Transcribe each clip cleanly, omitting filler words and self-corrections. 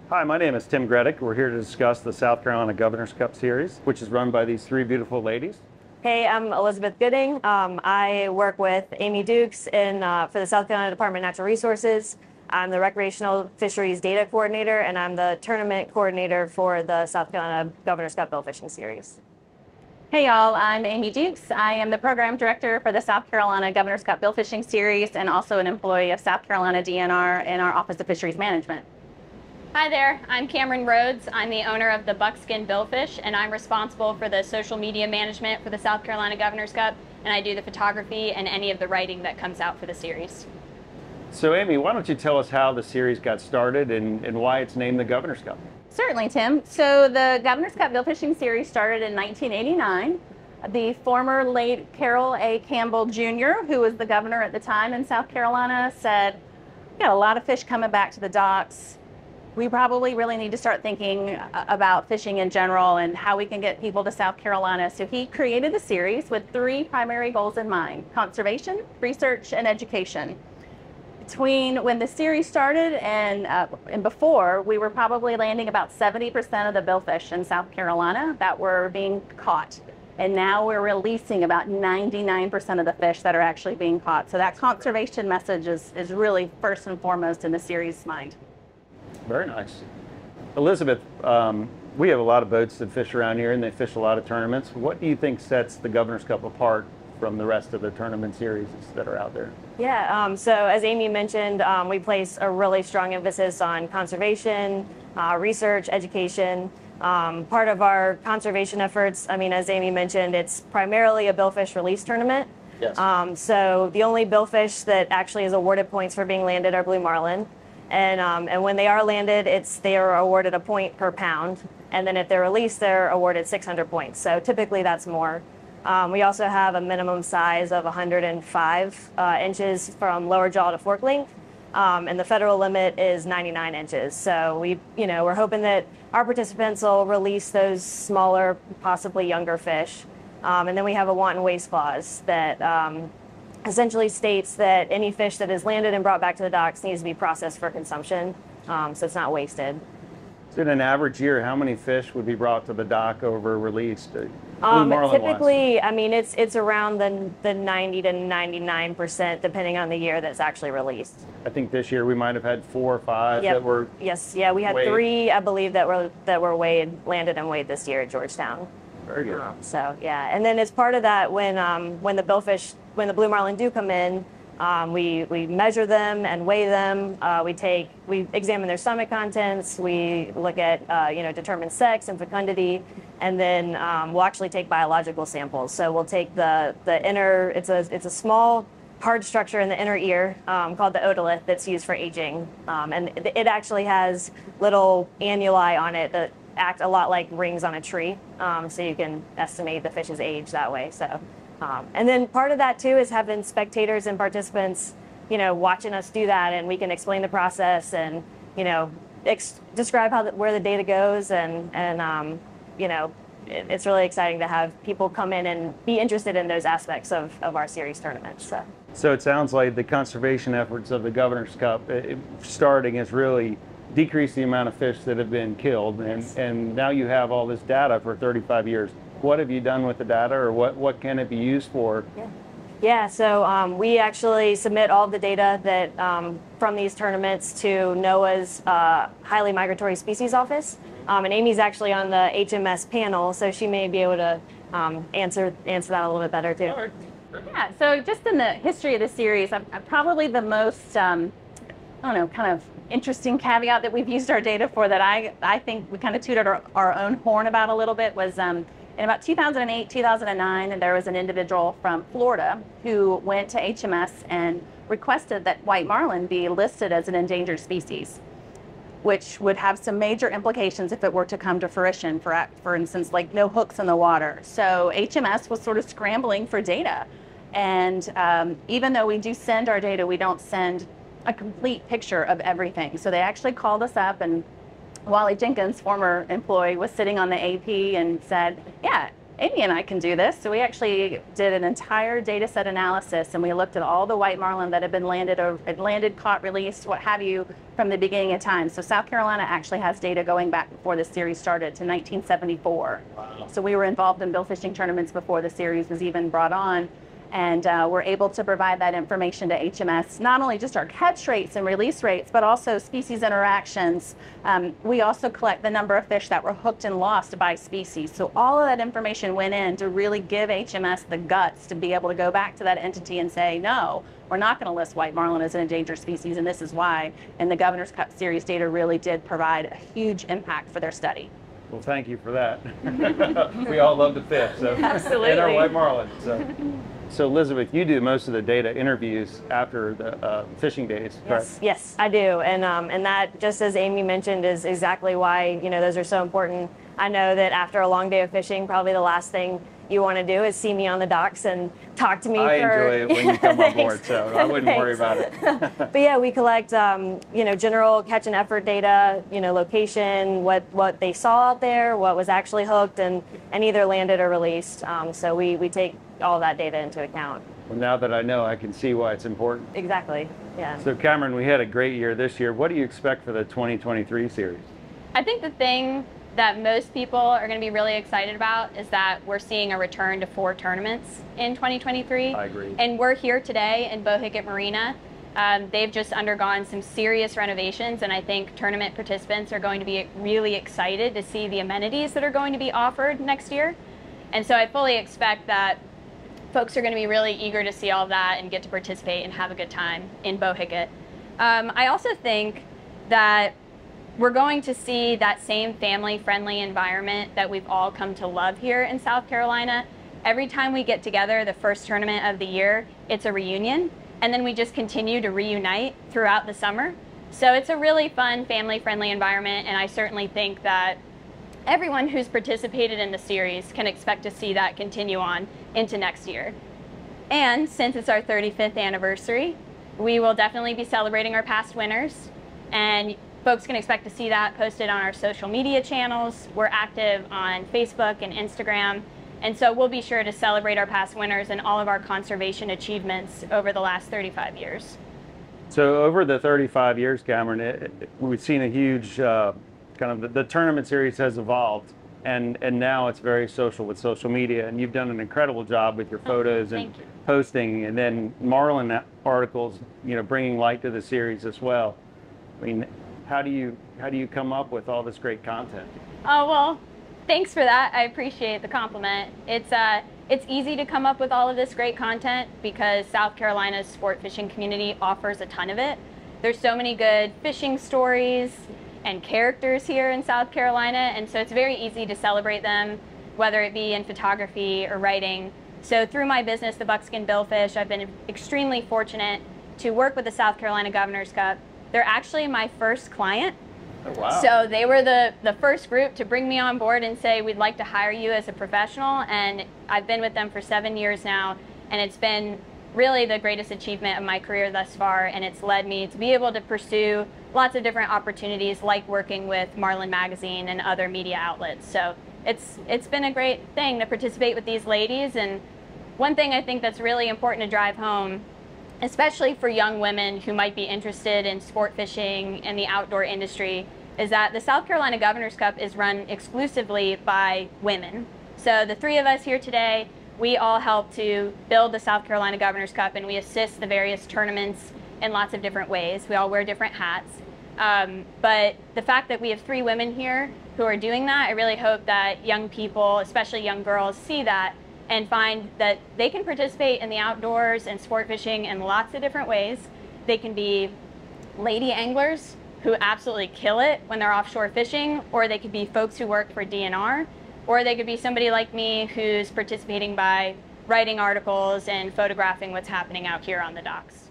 Hi, my name is Tim Gredick. We're here to discuss the South Carolina Governor's Cup Series, which is run by these three beautiful ladies. Hey, I'm Elizabeth Gooding. I work with Amy Dukes for the South Carolina Department of Natural Resources. I'm the Recreational Fisheries Data Coordinator, and I'm the Tournament Coordinator for the South Carolina Governor's Cup Billfishing Series. Hey y'all, I'm Amy Dukes. I am the Program Director for the South Carolina Governor's Cup Billfishing Series and also an employee of South Carolina DNR in our Office of Fisheries Management. Hi there, I'm Cameron Rhodes. I'm the owner of the Buckskin Billfish, and I'm responsible for the social media management for the South Carolina Governor's Cup, and I do the photography and any of the writing that comes out for the series. So Amy, why don't you tell us how the series got started and why it's named the Governor's Cup? Certainly, Tim. So the Governor's Cup Billfishing Series started in 1989. The former late Carroll A. Cambell Jr., who was the governor at the time in South Carolina, said, "We got a lot of fish coming back to the docks. We probably really need to start thinking about fishing in general and how we can get people to South Carolina." So he created the series with three primary goals in mind: conservation, research, and education. Between when the series started and before, we were probably landing about 70% of the billfish in South Carolina that were being caught. And now we're releasing about 99% of the fish that are actually being caught. So that conservation message is really first and foremost in the series' mind. Very nice. Elizabeth, we have a lot of boats that fish around here and they fish a lot of tournaments. What do you think sets the Governor's Cup apart from the rest of the tournament series that are out there? Yeah, so as Amy mentioned, we place a really strong emphasis on conservation, research, education. Part of our conservation efforts, as Amy mentioned, it's primarily a billfish release tournament. Yes. So the only billfish that actually is awarded points for being landed are Blue Marlin. And when they are landed, they are awarded a point per pound. And then if they're released, they're awarded 600 points. So typically that's more. We also have a minimum size of 105 inches from lower jaw to fork length. And the federal limit is 99 inches. So we're hoping that our participants will release those smaller, possibly younger fish. And then we have a wanton waste clause that essentially states that any fish that is landed and brought back to the docks needs to be processed for consumption, so it's not wasted. So in an average year, how many fish would be brought to the dock over released? Blue Marlin Typically, it's around the 90 to 99%, depending on the year that's actually released. I think this year we might have had 4 or 5 that were. Yes, yeah, we had weighed. 3, I believe, that were landed and weighed this year at Georgetown. Very good. So yeah, and then as part of that, when the Blue Marlin do come in, we measure them and weigh them. We examine their stomach contents. We look at determine sex and fecundity, and then we'll actually take biological samples. So we'll take the inner. It's a small hard structure in the inner ear called the otolith that's used for aging, and it actually has little annuli on it that act a lot like rings on a tree, so you can estimate the fish's age that way. So, and then part of that too is having spectators and participants, watching us do that, and we can explain the process and describe where the data goes, and it's really exciting to have people come in and be interested in those aspects of our series tournaments. So it sounds like the conservation efforts of the Governor's Cup starting has really decreased the amount of fish that have been killed, and now you have all this data for 35 years. What have you done with the data, or what can it be used for? Yeah, so we actually submit all of the data that from these tournaments to NOAA's Highly Migratory Species Office, and Amy's actually on the HMS panel, so she may be able to answer that a little bit better too. All right. Yeah, so just in the history of the series, probably the most, kind of interesting caveat that we've used our data for that I think we kind of tooted our own horn about a little bit was in about 2008, 2009, there was an individual from Florida who went to HMS and requested that white marlin be listed as an endangered species, which would have some major implications if it were to come to fruition, for instance, like no hooks in the water. So HMS was sort of scrambling for data. And even though we do send our data, we don't send a complete picture of everything. So they actually called us up, and Wally Jenkins, former employee, was sitting on the AP and said, yeah, Amy and I can do this. So we actually did an entire data set analysis, and we looked at all the white marlin that had been landed, caught, released, what have you, from the beginning of time. So South Carolina actually has data going back before the series started to 1974. Wow. So we were involved in bill fishing tournaments before the series was even brought on. And we're able to provide that information to HMS, not only just our catch rates and release rates, but also species interactions. We also collect the number of fish that were hooked and lost by species. So all of that information went in to really give HMS the guts to be able to go back to that entity and say, no, we're not going to list white marlin as an endangered species, and this is why. And the Governor's Cup Series data really did provide a huge impact for their study. Well, thank you for that. We all love to fish, so absolutely. And our white marlin. So Elizabeth, you do most of the data interviews after the fishing days, correct? Yes, I do, and that, just as Amy mentioned, is exactly why those are so important. I know that after a long day of fishing, probably the last thing you want to do is see me on the docks and talk to me. I enjoy it when you come on board, so I wouldn't worry about it. But yeah, we collect general catch and effort data, location, what they saw out there, what was actually hooked and either landed or released. So we take all that data into account. Well, now that I know, I can see why it's important. Exactly, yeah. So Cameron, we had a great year this year. What do you expect for the 2023 series? I think the thing that most people are going to be really excited about is that we're seeing a return to 4 tournaments in 2023. I agree. And we're here today in Bohicket Marina. They've just undergone some serious renovations, and I think tournament participants are going to be really excited to see the amenities that are going to be offered next year. And so I fully expect that folks are going to be really eager to see all of that and get to participate and have a good time in Bohicket. I also think that we're going to see that same family-friendly environment that we've all come to love here in South Carolina. Every time we get together, the first tournament of the year, it's a reunion, and then we just continue to reunite throughout the summer. So it's a really fun, family-friendly environment, and I certainly think that everyone who's participated in the series can expect to see that continue on into next year. And since it's our 35th anniversary, we will definitely be celebrating our past winners, and folks can expect to see that posted on our social media channels. We're active on Facebook and Instagram, and so we'll be sure to celebrate our past winners and all of our conservation achievements over the last 35 years. So over the 35 years, Cameron, we've seen a huge kind of the tournament series has evolved, and now it's very social with social media, and you've done an incredible job with your photos and posting, and then Marlin articles, bringing light to the series as well. I mean, how do you come up with all this great content? Oh, well, thanks for that. I appreciate the compliment. It's easy to come up with all of this great content because South Carolina's sport fishing community offers a ton of it. There's so many good fishing stories and characters here in South Carolina, and so it's very easy to celebrate them, whether it be in photography or writing. So through my business, the Buckskin Billfish, I've been extremely fortunate to work with the South Carolina Governor's Cup. They're actually my first client. Oh, wow. So they were the first group to bring me on board and say, we'd like to hire you as a professional, and I've been with them for 7 years now, and it's been really the greatest achievement of my career thus far, and it's led me to be able to pursue lots of different opportunities, like working with Marlin Magazine and other media outlets. So it's been a great thing to participate with these ladies. And one thing I think that's really important to drive home, especially for young women who might be interested in sport fishing and the outdoor industry, is that the South Carolina Governor's Cup is run exclusively by women. So the 3 of us here today, we all help to build the South Carolina Governor's Cup, and we assist the various tournaments in lots of different ways. We all wear different hats. But the fact that we have 3 women here who are doing that, I really hope that young people, especially young girls, see that and find that they can participate in the outdoors and sport fishing in lots of different ways. They can be lady anglers who absolutely kill it when they're offshore fishing, or they could be folks who work for DNR, or they could be somebody like me who's participating by writing articles and photographing what's happening out here on the docks.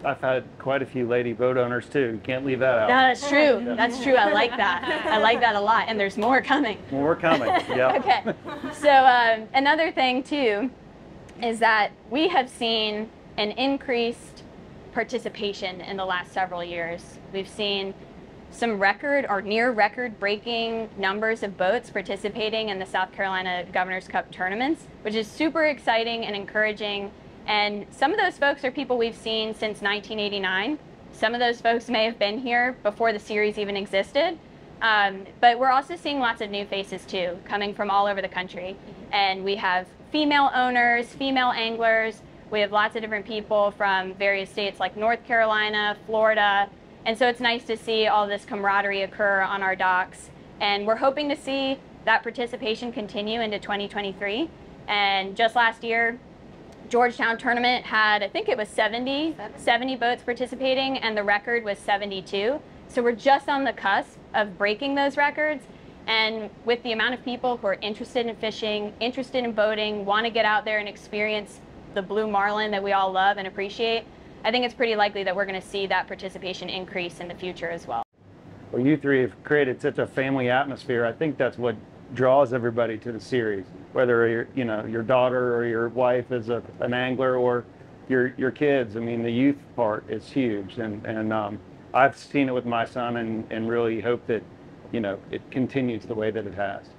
I've had quite a few lady boat owners too. You can't leave that out. No, that's true. That's true. I like that. I like that a lot, and there's more coming. More coming, yeah. Okay. So another thing too is that we have seen an increased participation in the last several years. We've seen some record or near record breaking numbers of boats participating in the South Carolina Governor's Cup tournaments, which is super exciting and encouraging. And some of those folks are people we've seen since 1989. Some of those folks may have been here before the series even existed. But we're also seeing lots of new faces too, coming from all over the country. And we have female owners, female anglers. We have lots of different people from various states like North Carolina, Florida. And so it's nice to see all this camaraderie occur on our docks. And we're hoping to see that participation continue into 2023. And just last year, Georgetown tournament had, I think it was 70 boats participating, and the record was 72. So we're just on the cusp of breaking those records. And with the amount of people who are interested in fishing, interested in boating, want to get out there and experience the Blue Marlin that we all love and appreciate, I think it's pretty likely that we're going to see that participation increase in the future as well. Well, you three have created such a family atmosphere. I think that's what draws everybody to the series, whether you're, your daughter or your wife is an angler, or your kids. I mean, the youth part is huge, and I've seen it with my son, and really hope that it continues the way that it has.